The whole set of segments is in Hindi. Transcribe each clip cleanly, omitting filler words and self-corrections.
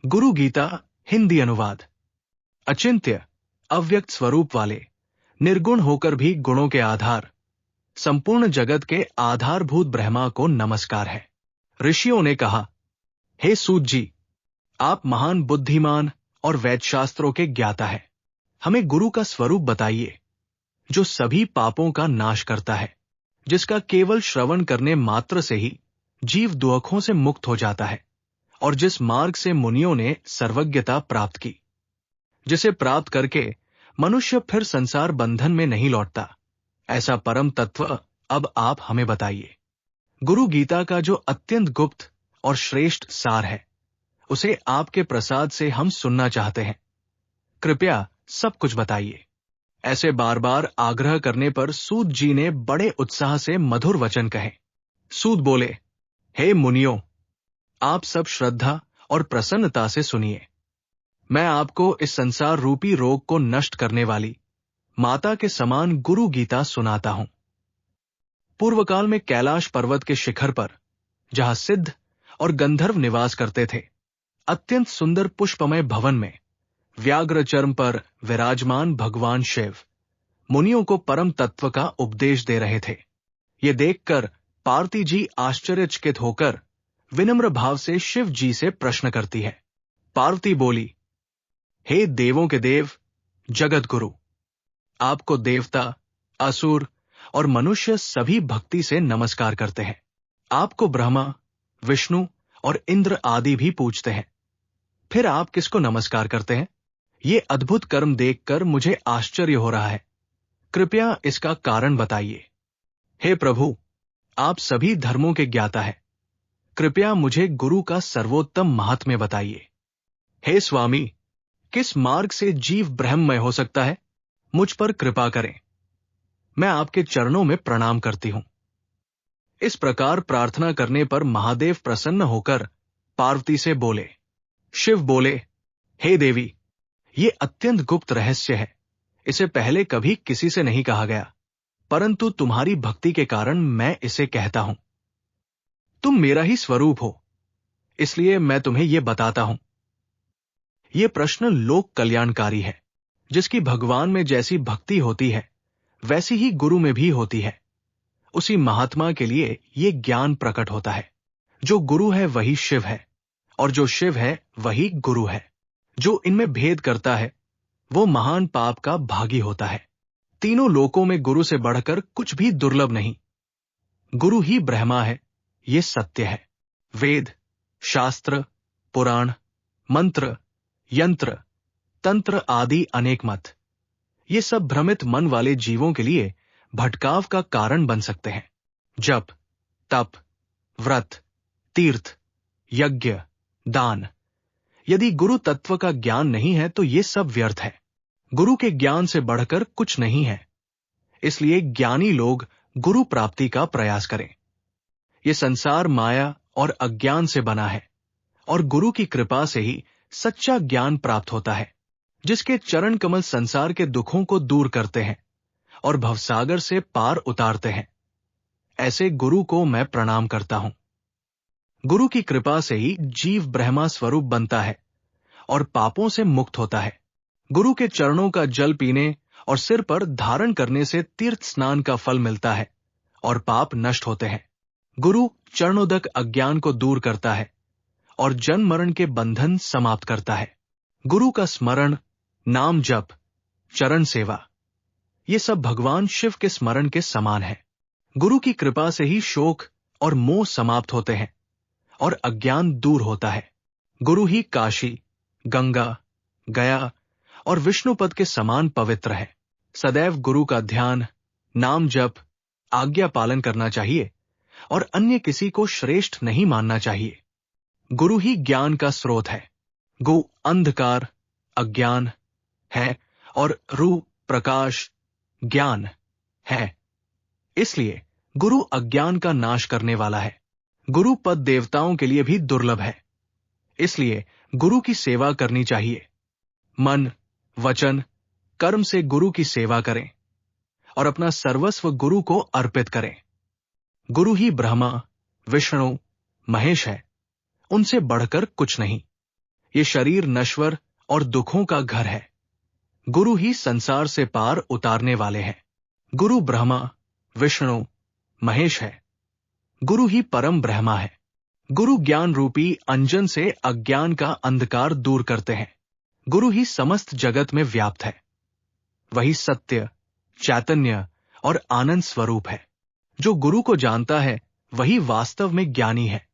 गुरु गीता हिंदी अनुवाद। अचिंत्य, अव्यक्त स्वरूप वाले, निर्गुण होकर भी गुणों के आधार, संपूर्ण जगत के आधारभूत ब्रह्मा को नमस्कार है। ऋषियों ने कहा, हे सूत जी, आप महान बुद्धिमान और वेद शास्त्रों के ज्ञाता है। हमें गुरु का स्वरूप बताइए, जो सभी पापों का नाश करता है, जिसका केवल श्रवण करने मात्र से ही जीव दुखों से मुक्त हो जाता है, और जिस मार्ग से मुनियों ने सर्वज्ञता प्राप्त की, जिसे प्राप्त करके मनुष्य फिर संसार बंधन में नहीं लौटता। ऐसा परम तत्व अब आप हमें बताइए। गुरु गीता का जो अत्यंत गुप्त और श्रेष्ठ सार है, उसे आपके प्रसाद से हम सुनना चाहते हैं। कृपया सब कुछ बताइए। ऐसे बार बार आग्रह करने पर सूत जी ने बड़े उत्साह से मधुर वचन कहे। सूत बोले, हे मुनियों, आप सब श्रद्धा और प्रसन्नता से सुनिए। मैं आपको इस संसार रूपी रोग को नष्ट करने वाली माता के समान गुरु गीता सुनाता हूं। पूर्व काल में कैलाश पर्वत के शिखर पर, जहां सिद्ध और गंधर्व निवास करते थे, अत्यंत सुंदर पुष्पमय भवन में व्याघ्र चर्म पर विराजमान भगवान शिव मुनियों को परम तत्व का उपदेश दे रहे थे। ये देखकर पार्वती जी आश्चर्यचकित होकर विनम्र भाव से शिव जी से प्रश्न करती है। पार्वती बोली, हे देवों के देव, जगत गुरु, आपको देवता, असुर और मनुष्य सभी भक्ति से नमस्कार करते हैं। आपको ब्रह्मा, विष्णु और इंद्र आदि भी पूजते हैं। फिर आप किसको नमस्कार करते हैं? ये अद्भुत कर्म देखकर मुझे आश्चर्य हो रहा है। कृपया इसका कारण बताइए। हे प्रभु, आप सभी धर्मों के ज्ञाता हैं। कृपया मुझे गुरु का सर्वोत्तम महात्म्य बताइए। हे स्वामी, किस मार्ग से जीव ब्रह्ममय हो सकता है? मुझ पर कृपा करें। मैं आपके चरणों में प्रणाम करती हूं। इस प्रकार प्रार्थना करने पर महादेव प्रसन्न होकर पार्वती से बोले। शिव बोले, हे देवी, ये अत्यंत गुप्त रहस्य है। इसे पहले कभी किसी से नहीं कहा गया, परंतु तुम्हारी भक्ति के कारण मैं इसे कहता हूं। तुम मेरा ही स्वरूप हो, इसलिए मैं तुम्हें यह बताता हूं। यह प्रश्न लोक कल्याणकारी है। जिसकी भगवान में जैसी भक्ति होती है, वैसी ही गुरु में भी होती है। उसी महात्मा के लिए यह ज्ञान प्रकट होता है। जो गुरु है वही शिव है, और जो शिव है वही गुरु है। जो इनमें भेद करता है, वो महान पाप का भागी होता है। तीनों लोकों में गुरु से बढ़कर कुछ भी दुर्लभ नहीं। गुरु ही ब्रह्मा है, ये सत्य है। वेद, शास्त्र, पुराण, मंत्र, यंत्र, तंत्र आदि अनेक मत, ये सब भ्रमित मन वाले जीवों के लिए भटकाव का कारण बन सकते हैं। जप, तप, व्रत, तीर्थ, यज्ञ, दान, यदि गुरु तत्व का ज्ञान नहीं है तो ये सब व्यर्थ है। गुरु के ज्ञान से बढ़कर कुछ नहीं है। इसलिए ज्ञानी लोग गुरु प्राप्ति का प्रयास करें। ये संसार माया और अज्ञान से बना है, और गुरु की कृपा से ही सच्चा ज्ञान प्राप्त होता है, जिसके चरण कमल संसार के दुखों को दूर करते हैं और भवसागर से पार उतारते हैं। ऐसे गुरु को मैं प्रणाम करता हूं। गुरु की कृपा से ही जीव ब्रह्मा स्वरूप बनता है और पापों से मुक्त होता है। गुरु के चरणों का जल पीने और सिर पर धारण करने से तीर्थ स्नान का फल मिलता है और पाप नष्ट होते हैं। गुरु चरणोदक अज्ञान को दूर करता है और जन्म मरण के बंधन समाप्त करता है। गुरु का स्मरण, नाम जप, चरण सेवा, ये सब भगवान शिव के स्मरण के समान है। गुरु की कृपा से ही शोक और मोह समाप्त होते हैं और अज्ञान दूर होता है। गुरु ही काशी, गंगा, गया और विष्णुपद के समान पवित्र है। सदैव गुरु का ध्यान, नाम जप, आज्ञा पालन करना चाहिए और अन्य किसी को श्रेष्ठ नहीं मानना चाहिए। गुरु ही ज्ञान का स्रोत है। गु अंधकार, अज्ञान है और रु प्रकाश, ज्ञान है। इसलिए गुरु अज्ञान का नाश करने वाला है। गुरु पद देवताओं के लिए भी दुर्लभ है। इसलिए गुरु की सेवा करनी चाहिए। मन, वचन, कर्म से गुरु की सेवा करें और अपना सर्वस्व गुरु को अर्पित करें। गुरु ही ब्रह्मा, विष्णु, महेश है। उनसे बढ़कर कुछ नहीं। ये शरीर नश्वर और दुखों का घर है। गुरु ही संसार से पार उतारने वाले हैं। गुरु ब्रह्मा, विष्णु, महेश है। गुरु ही परम ब्रह्मा है। गुरु ज्ञान रूपी अंजन से अज्ञान का अंधकार दूर करते हैं। गुरु ही समस्त जगत में व्याप्त है। वही सत्य, चैतन्य और आनंद स्वरूप है। जो गुरु को जानता है वही वास्तव में ज्ञानी है।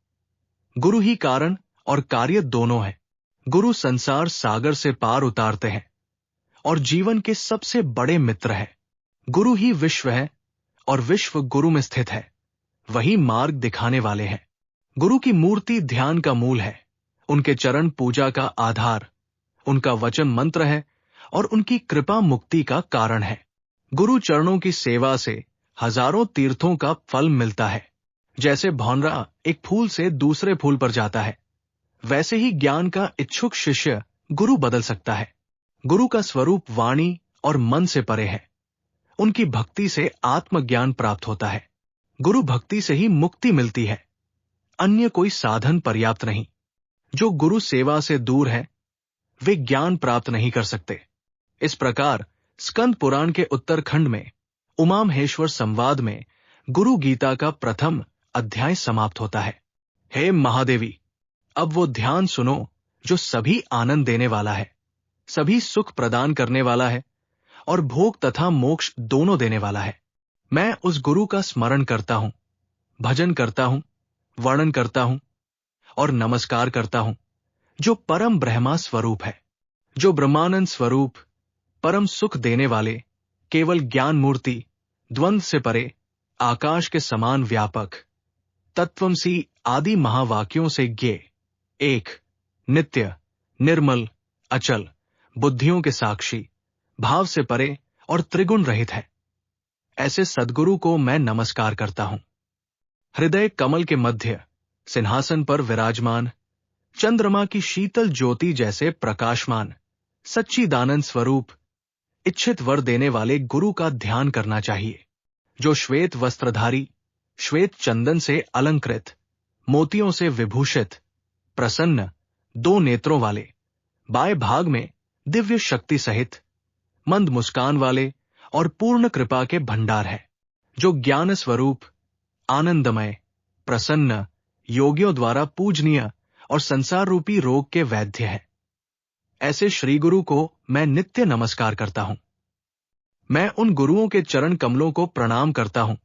गुरु ही कारण और कार्य दोनों है। गुरु संसार सागर से पार उतारते हैं और जीवन के सबसे बड़े मित्र है। गुरु ही विश्व है और विश्व गुरु में स्थित है। वही मार्ग दिखाने वाले हैं। गुरु की मूर्ति ध्यान का मूल है। उनके चरण पूजा का आधार, उनका वचन मंत्र है और उनकी कृपा मुक्ति का कारण है। गुरु चरणों की सेवा से हजारों तीर्थों का फल मिलता है। जैसे भौंरा एक फूल से दूसरे फूल पर जाता है, वैसे ही ज्ञान का इच्छुक शिष्य गुरु बदल सकता है। गुरु का स्वरूप वाणी और मन से परे है। उनकी भक्ति से आत्मज्ञान प्राप्त होता है। गुरु भक्ति से ही मुक्ति मिलती है। अन्य कोई साधन पर्याप्त नहीं। जो गुरु सेवा से दूर है वे ज्ञान प्राप्त नहीं कर सकते। इस प्रकार स्कंद पुराण के उत्तरखंड में उमा महेश्वर संवाद में गुरु गीता का प्रथम अध्याय समाप्त होता है। हे महादेवी, अब वो ध्यान सुनो जो सभी आनंद देने वाला है, सभी सुख प्रदान करने वाला है और भोग तथा मोक्ष दोनों देने वाला है। मैं उस गुरु का स्मरण करता हूं, भजन करता हूं, वर्णन करता हूं और नमस्कार करता हूं, जो परम ब्रह्मा स्वरूप है, जो ब्रह्मानंद स्वरूप, परम सुख देने वाले, केवल ज्ञान मूर्ति, द्वंद्व से परे, आकाश के समान व्यापक, तत्वमसी आदि महावाक्यों से ज्ञेय, एक, नित्य, निर्मल, अचल, बुद्धियों के साक्षी, भाव से परे और त्रिगुण रहित है। ऐसे सद्गुरु को मैं नमस्कार करता हूं। हृदय कमल के मध्य सिंहासन पर विराजमान, चंद्रमा की शीतल ज्योति जैसे प्रकाशमान, सच्चिदानंद स्वरूप, इच्छित वर देने वाले गुरु का ध्यान करना चाहिए। जो श्वेत वस्त्रधारी, श्वेत चंदन से अलंकृत, मोतियों से विभूषित, प्रसन्न, दो नेत्रों वाले, बाएं भाग में दिव्य शक्ति सहित, मंद मुस्कान वाले और पूर्ण कृपा के भंडार है। जो ज्ञान स्वरूप, आनंदमय, प्रसन्न, योगियों द्वारा पूजनीय और संसार रूपी रोग के वैद्य है। ऐसे श्री गुरु को मैं नित्य नमस्कार करता हूं। मैं उन गुरुओं के चरण कमलों को प्रणाम करता हूं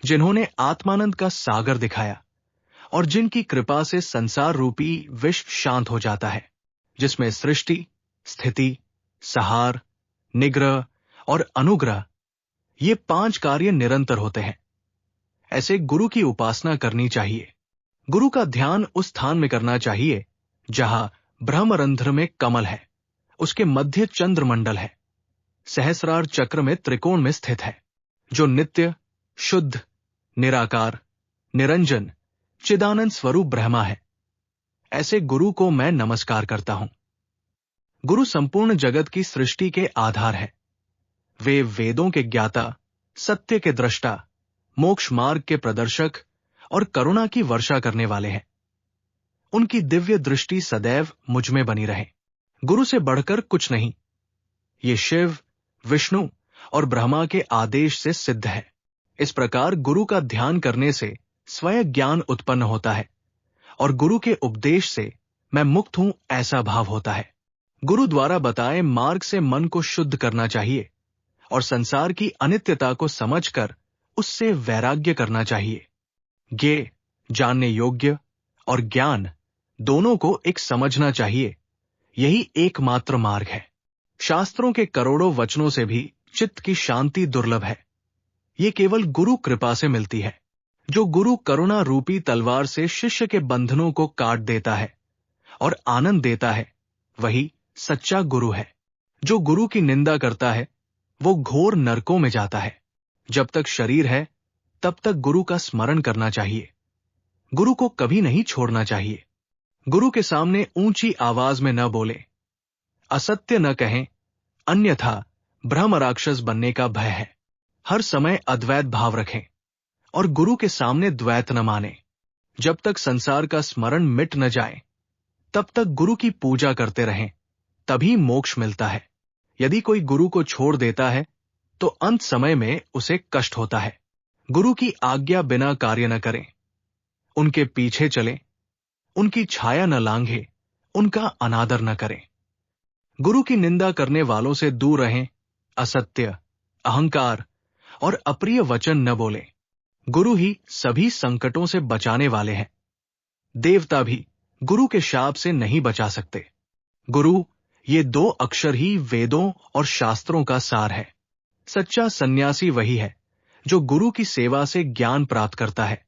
जिन्होंने आत्मानंद का सागर दिखाया और जिनकी कृपा से संसार रूपी विश्व शांत हो जाता है, जिसमें सृष्टि, स्थिति, संहार, निग्रह और अनुग्रह ये 5 कार्य निरंतर होते हैं। ऐसे गुरु की उपासना करनी चाहिए। गुरु का ध्यान उस स्थान में करना चाहिए जहां ब्रह्मरंध्र में कमल है, उसके मध्य चंद्रमंडल है, सहस्रार चक्र में त्रिकोण में स्थित है, जो नित्य, शुद्ध, निराकार, निरंजन, चिदानंद स्वरूप ब्रह्मा है। ऐसे गुरु को मैं नमस्कार करता हूं। गुरु संपूर्ण जगत की सृष्टि के आधार है। वे वेदों के ज्ञाता, सत्य के दृष्टा, मोक्ष मार्ग के प्रदर्शक और करुणा की वर्षा करने वाले हैं। उनकी दिव्य दृष्टि सदैव मुझ में बनी रहे। गुरु से बढ़कर कुछ नहीं। ये शिव, विष्णु और ब्रह्मा के आदेश से सिद्ध है। इस प्रकार गुरु का ध्यान करने से स्वयं ज्ञान उत्पन्न होता है और गुरु के उपदेश से मैं मुक्त हूं ऐसा भाव होता है। गुरु द्वारा बताए मार्ग से मन को शुद्ध करना चाहिए और संसार की अनित्यता को समझकर उससे वैराग्य करना चाहिए। ज्ञेय, जानने योग्य और ज्ञान दोनों को एक समझना चाहिए। यही एकमात्र मार्ग है। शास्त्रों के करोड़ों वचनों से भी चित्त की शांति दुर्लभ है। ये केवल गुरु कृपा से मिलती है। जो गुरु करुणा रूपी तलवार से शिष्य के बंधनों को काट देता है और आनंद देता है, वही सच्चा गुरु है। जो गुरु की निंदा करता है वो घोर नरकों में जाता है। जब तक शरीर है तब तक गुरु का स्मरण करना चाहिए। गुरु को कभी नहीं छोड़ना चाहिए। गुरु के सामने ऊंची आवाज में न बोले, असत्य न कहें, अन्यथा ब्रह्म राक्षस बनने का भय है। हर समय अद्वैत भाव रखें और गुरु के सामने द्वैत न माने। जब तक संसार का स्मरण मिट न जाए तब तक गुरु की पूजा करते रहें, तभी मोक्ष मिलता है। यदि कोई गुरु को छोड़ देता है तो अंत समय में उसे कष्ट होता है। गुरु की आज्ञा बिना कार्य न करें, उनके पीछे चलें, उनकी छाया न लांघे, उनका अनादर न करें। गुरु की निंदा करने वालों से दूर रहें, असत्य, अहंकार और अप्रिय वचन न बोलें। गुरु ही सभी संकटों से बचाने वाले हैं। देवता भी गुरु के शाप से नहीं बचा सकते। गुरु, ये 2 अक्षर ही वेदों और शास्त्रों का सार है। सच्चा सन्यासी वही है जो गुरु की सेवा से ज्ञान प्राप्त करता है,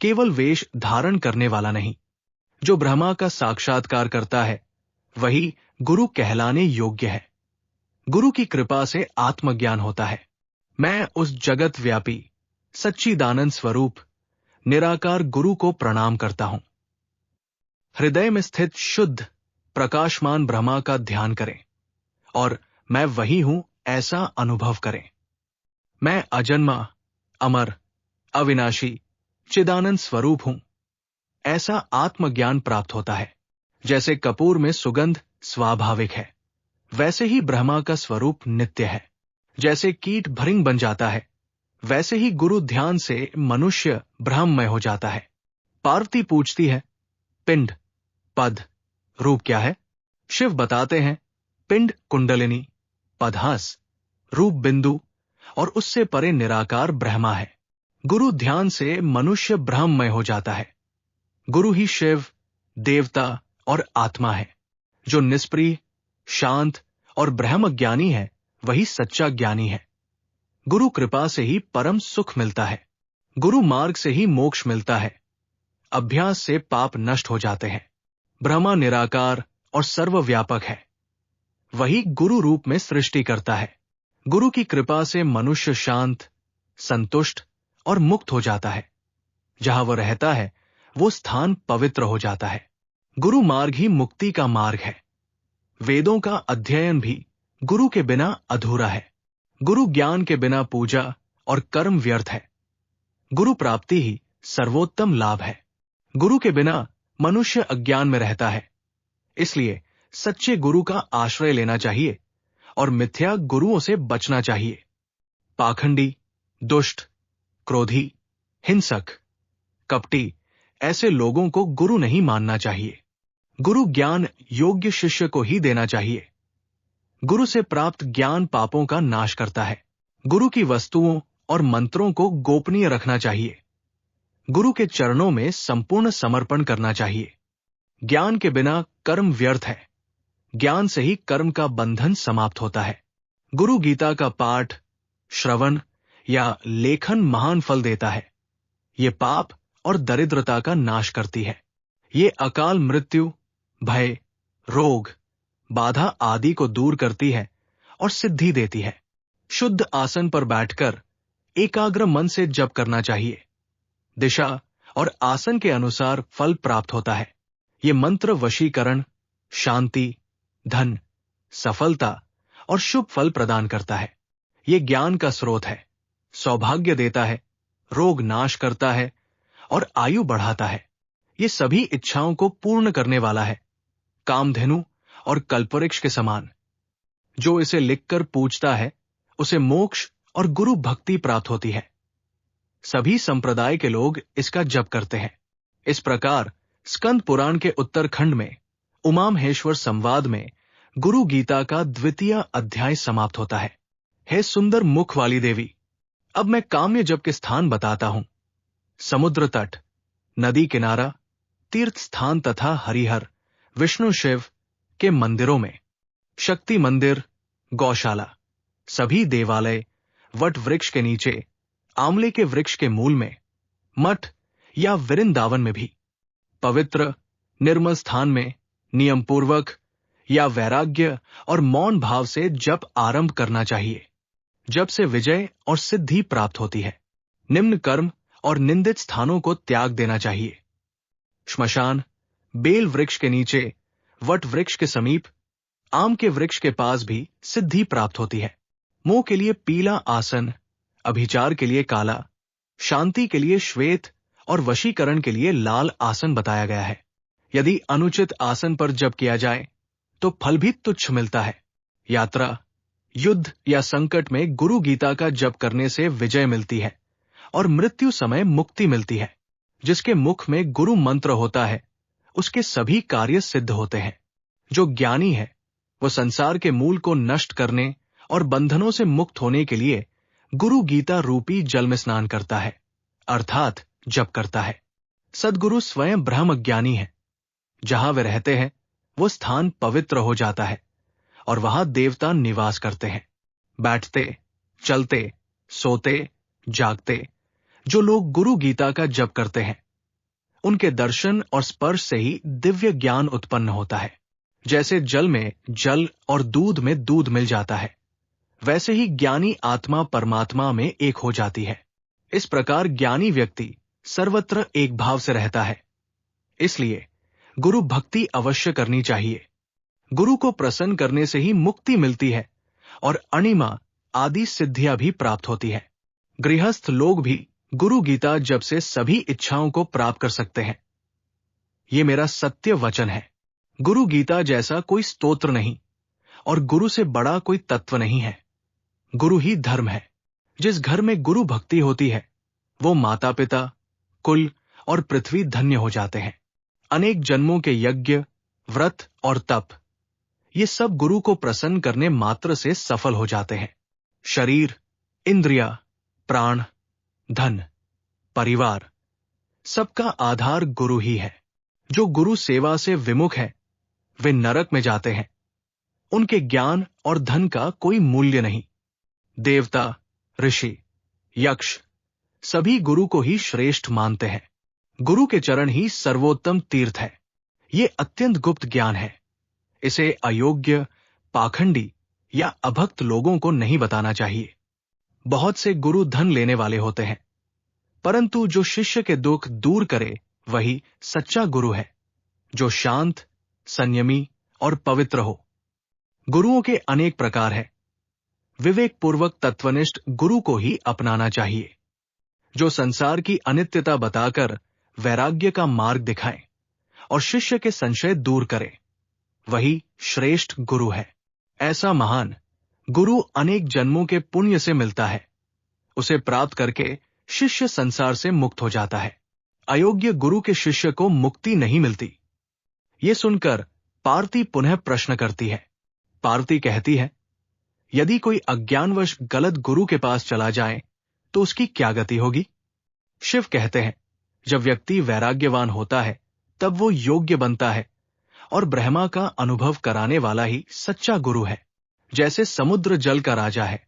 केवल वेश धारण करने वाला नहीं। जो ब्रह्मा का साक्षात्कार करता है वही गुरु कहलाने योग्य है। गुरु की कृपा से आत्मज्ञान होता है। मैं उस जगत व्यापी सच्चिदानंद स्वरूप निराकार गुरु को प्रणाम करता हूं। हृदय में स्थित शुद्ध प्रकाशमान ब्रह्मा का ध्यान करें और मैं वही हूं ऐसा अनुभव करें। मैं अजन्मा, अमर, अविनाशी, चिदानंद स्वरूप हूं, ऐसा आत्मज्ञान प्राप्त होता है। जैसे कपूर में सुगंध स्वाभाविक है, वैसे ही ब्रह्मा का स्वरूप नित्य है। जैसे कीट भृंग बन जाता है, वैसे ही गुरु ध्यान से मनुष्य ब्रह्ममय हो जाता है। पार्वती पूछती है, पिंड, पद, रूप क्या है? शिव बताते हैं, पिंड कुंडलिनी, पदहास, रूप बिंदु और उससे परे निराकार ब्रह्मा है। गुरु ध्यान से मनुष्य ब्रह्ममय हो जाता है। गुरु ही शिव, देवता और आत्मा है। जो निष्प्रिय, शांत और ब्रह्मज्ञानी है वही सच्चा ज्ञानी है। गुरु कृपा से ही परम सुख मिलता है। गुरु मार्ग से ही मोक्ष मिलता है। अभ्यास से पाप नष्ट हो जाते हैं। ब्रह्मा निराकार और सर्वव्यापक है। वही गुरु रूप में सृष्टि करता है। गुरु की कृपा से मनुष्य शांत, संतुष्ट और मुक्त हो जाता है। जहां वह रहता है वो स्थान पवित्र हो जाता है। गुरु मार्ग ही मुक्ति का मार्ग है। वेदों का अध्ययन भी गुरु के बिना अधूरा है। गुरु ज्ञान के बिना पूजा और कर्म व्यर्थ है। गुरु प्राप्ति ही सर्वोत्तम लाभ है। गुरु के बिना मनुष्य अज्ञान में रहता है। इसलिए सच्चे गुरु का आश्रय लेना चाहिए और मिथ्या गुरुओं से बचना चाहिए। पाखंडी, दुष्ट, क्रोधी, हिंसक, कपटी ऐसे लोगों को गुरु नहीं मानना चाहिए। गुरु ज्ञान योग्य शिष्य को ही देना चाहिए। गुरु से प्राप्त ज्ञान पापों का नाश करता है। गुरु की वस्तुओं और मंत्रों को गोपनीय रखना चाहिए। गुरु के चरणों में संपूर्ण समर्पण करना चाहिए। ज्ञान के बिना कर्म व्यर्थ है। ज्ञान से ही कर्म का बंधन समाप्त होता है। गुरु गीता का पाठ, श्रवण या लेखन महान फल देता है। ये पाप और दरिद्रता का नाश करती है। ये अकाल मृत्यु, भय, रोग, बाधा आदि को दूर करती है और सिद्धि देती है। शुद्ध आसन पर बैठकर एकाग्र मन से जप करना चाहिए। दिशा और आसन के अनुसार फल प्राप्त होता है। ये मंत्र वशीकरण, शांति, धन, सफलता और शुभ फल प्रदान करता है। ये ज्ञान का स्रोत है, सौभाग्य देता है, रोग नाश करता है और आयु बढ़ाता है। ये सभी इच्छाओं को पूर्ण करने वाला है, कामधेनु और कल्पवृक्ष के समान। जो इसे लिखकर पूजता है उसे मोक्ष और गुरु भक्ति प्राप्त होती है। सभी संप्रदाय के लोग इसका जप करते हैं। इस प्रकार स्कंद पुराण के उत्तरखंड में उमामहेश्वर संवाद में गुरु गीता का 2वां अध्याय समाप्त होता है। हे सुंदर मुख वाली देवी, अब मैं काम्य जप के स्थान बताता हूं। समुद्र तट, नदी किनारा, तीर्थ स्थान तथा हरिहर, विष्णु शिव के मंदिरों में, शक्ति मंदिर, गौशाला, सभी देवालय, वट वृक्ष के नीचे, आंवले के वृक्ष के मूल में, मठ या वृंदावन में भी, पवित्र निर्मल स्थान में नियम पूर्वक या वैराग्य और मौन भाव से जप आरंभ करना चाहिए। जब से विजय और सिद्धि प्राप्त होती है। निम्न कर्म और निंदित स्थानों को त्याग देना चाहिए। श्मशान, बेल वृक्ष के नीचे, वट वृक्ष के समीप, आम के वृक्ष के पास भी सिद्धि प्राप्त होती है। मोह के लिए पीला आसन, अभिचार के लिए काला, शांति के लिए श्वेत और वशीकरण के लिए लाल आसन बताया गया है। यदि अनुचित आसन पर जप किया जाए तो फल भी तुच्छ मिलता है। यात्रा, युद्ध या संकट में गुरु गीता का जप करने से विजय मिलती है और मृत्यु समय मुक्ति मिलती है। जिसके मुख में गुरु मंत्र होता है उसके सभी कार्य सिद्ध होते हैं। जो ज्ञानी है वो संसार के मूल को नष्ट करने और बंधनों से मुक्त होने के लिए गुरु गीता रूपी जल में स्नान करता है, अर्थात जप करता है। सद्गुरु स्वयं ब्रह्म ज्ञानी है। जहां वे रहते हैं वो स्थान पवित्र हो जाता है और वहां देवता निवास करते हैं। बैठते, चलते, सोते, जागते जो लोग गुरु गीता का जप करते हैं उनके दर्शन और स्पर्श से ही दिव्य ज्ञान उत्पन्न होता है। जैसे जल में जल और दूध में दूध मिल जाता है, वैसे ही ज्ञानी आत्मा परमात्मा में एक हो जाती है। इस प्रकार ज्ञानी व्यक्ति सर्वत्र एक भाव से रहता है। इसलिए गुरु भक्ति अवश्य करनी चाहिए। गुरु को प्रसन्न करने से ही मुक्ति मिलती है और अणिमा आदि सिद्धियां भी प्राप्त होती है। गृहस्थ लोग भी गुरु गीता जप से सभी इच्छाओं को प्राप्त कर सकते हैं। ये मेरा सत्य वचन है। गुरु गीता जैसा कोई स्तोत्र नहीं और गुरु से बड़ा कोई तत्व नहीं है। गुरु ही धर्म है। जिस घर में गुरु भक्ति होती है वो माता पिता, कुल और पृथ्वी धन्य हो जाते हैं। अनेक जन्मों के यज्ञ, व्रत और तप ये सब गुरु को प्रसन्न करने मात्र से सफल हो जाते हैं। शरीर, इंद्रिया, प्राण, धन, परिवार सबका आधार गुरु ही है। जो गुरु सेवा से विमुख है वे नरक में जाते हैं। उनके ज्ञान और धन का कोई मूल्य नहीं। देवता, ऋषि, यक्ष सभी गुरु को ही श्रेष्ठ मानते हैं। गुरु के चरण ही सर्वोत्तम तीर्थ है। ये अत्यंत गुप्त ज्ञान है। इसे अयोग्य, पाखंडी या अभक्त लोगों को नहीं बताना चाहिए। बहुत से गुरु धन लेने वाले होते हैं, परंतु जो शिष्य के दुख दूर करे वही सच्चा गुरु है, जो शांत, संयमी और पवित्र हो। गुरुओं के अनेक प्रकार हैं। विवेक पूर्वक तत्वनिष्ठ गुरु को ही अपनाना चाहिए। जो संसार की अनित्यता बताकर वैराग्य का मार्ग दिखाए और शिष्य के संशय दूर करे, वही श्रेष्ठ गुरु है। ऐसा महान गुरु अनेक जन्मों के पुण्य से मिलता है। उसे प्राप्त करके शिष्य संसार से मुक्त हो जाता है। अयोग्य गुरु के शिष्य को मुक्ति नहीं मिलती। ये सुनकर पार्वती पुनः प्रश्न करती है। पार्वती कहती है, यदि कोई अज्ञानवश गलत गुरु के पास चला जाए तो उसकी क्या गति होगी? शिव कहते हैं, जब व्यक्ति वैराग्यवान होता है तब वो योग्य बनता है और ब्रह्मा का अनुभव कराने वाला ही सच्चा गुरु है। जैसे समुद्र जल का राजा है,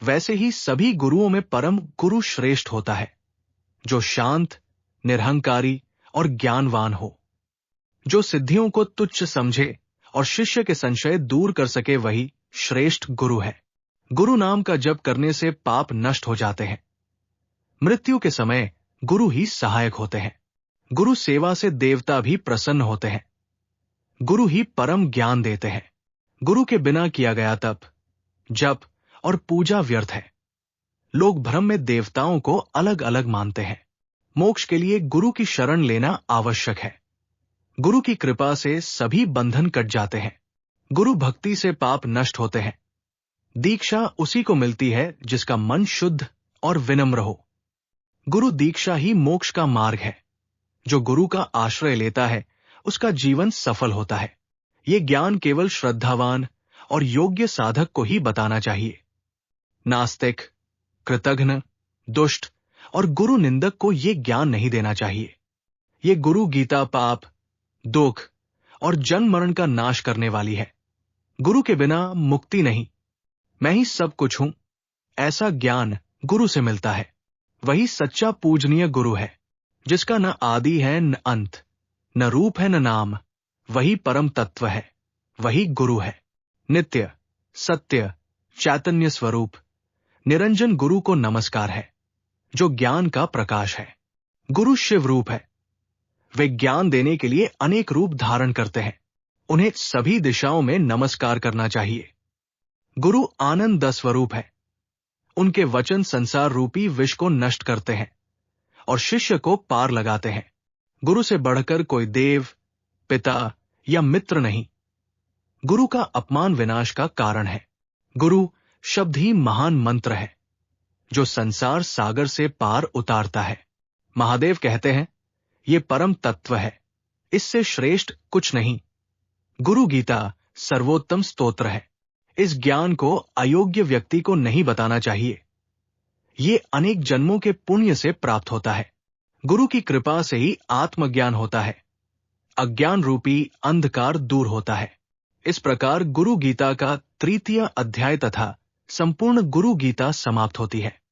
वैसे ही सभी गुरुओं में परम गुरु श्रेष्ठ होता है, जो शांत, निरहंकारी और ज्ञानवान हो। जो सिद्धियों को तुच्छ समझे और शिष्य के संशय दूर कर सके वही श्रेष्ठ गुरु है। गुरु नाम का जप करने से पाप नष्ट हो जाते हैं। मृत्यु के समय गुरु ही सहायक होते हैं। गुरु सेवा से देवता भी प्रसन्न होते हैं। गुरु ही परम ज्ञान देते हैं। गुरु के बिना किया गया तप, जप और पूजा व्यर्थ है। लोग भ्रम में देवताओं को अलग अलग मानते हैं। मोक्ष के लिए गुरु की शरण लेना आवश्यक है। गुरु की कृपा से सभी बंधन कट जाते हैं। गुरु भक्ति से पाप नष्ट होते हैं। दीक्षा उसी को मिलती है जिसका मन शुद्ध और विनम्र हो। गुरु दीक्षा ही मोक्ष का मार्ग है। जो गुरु का आश्रय लेता है उसका जीवन सफल होता है। ये ज्ञान केवल श्रद्धावान और योग्य साधक को ही बताना चाहिए। नास्तिक, कृतघ्न, दुष्ट और गुरु निंदक को ये ज्ञान नहीं देना चाहिए। ये गुरु गीता पाप, दुख और जन्म मरण का नाश करने वाली है। गुरु के बिना मुक्ति नहीं। मैं ही सब कुछ हूं, ऐसा ज्ञान गुरु से मिलता है। वही सच्चा पूजनीय गुरु है, जिसका न आदि है न अंत, न रूप है न नाम। वही परम तत्व है, वही गुरु है। नित्य, सत्य, चैतन्य स्वरूप निरंजन गुरु को नमस्कार है, जो ज्ञान का प्रकाश है। गुरु शिव रूप है। वे ज्ञान देने के लिए अनेक रूप धारण करते हैं। उन्हें सभी दिशाओं में नमस्कार करना चाहिए। गुरु आनंद स्वरूप है। उनके वचन संसार रूपी विष को नष्ट करते हैं और शिष्य को पार लगाते हैं। गुरु से बढ़कर कोई देव, पिता या मित्र नहीं। गुरु का अपमान विनाश का कारण है। गुरु शब्द ही महान मंत्र है जो संसार सागर से पार उतारता है। महादेव कहते हैं, ये परम तत्व है, इससे श्रेष्ठ कुछ नहीं। गुरु गीता सर्वोत्तम स्तोत्र है। इस ज्ञान को अयोग्य व्यक्ति को नहीं बताना चाहिए। ये अनेक जन्मों के पुण्य से प्राप्त होता है। गुरु की कृपा से ही आत्मज्ञान होता है। अज्ञान रूपी अंधकार दूर होता है। इस प्रकार गुरु गीता का 3 अध्याय तथा संपूर्ण गुरु गीता समाप्त होती है।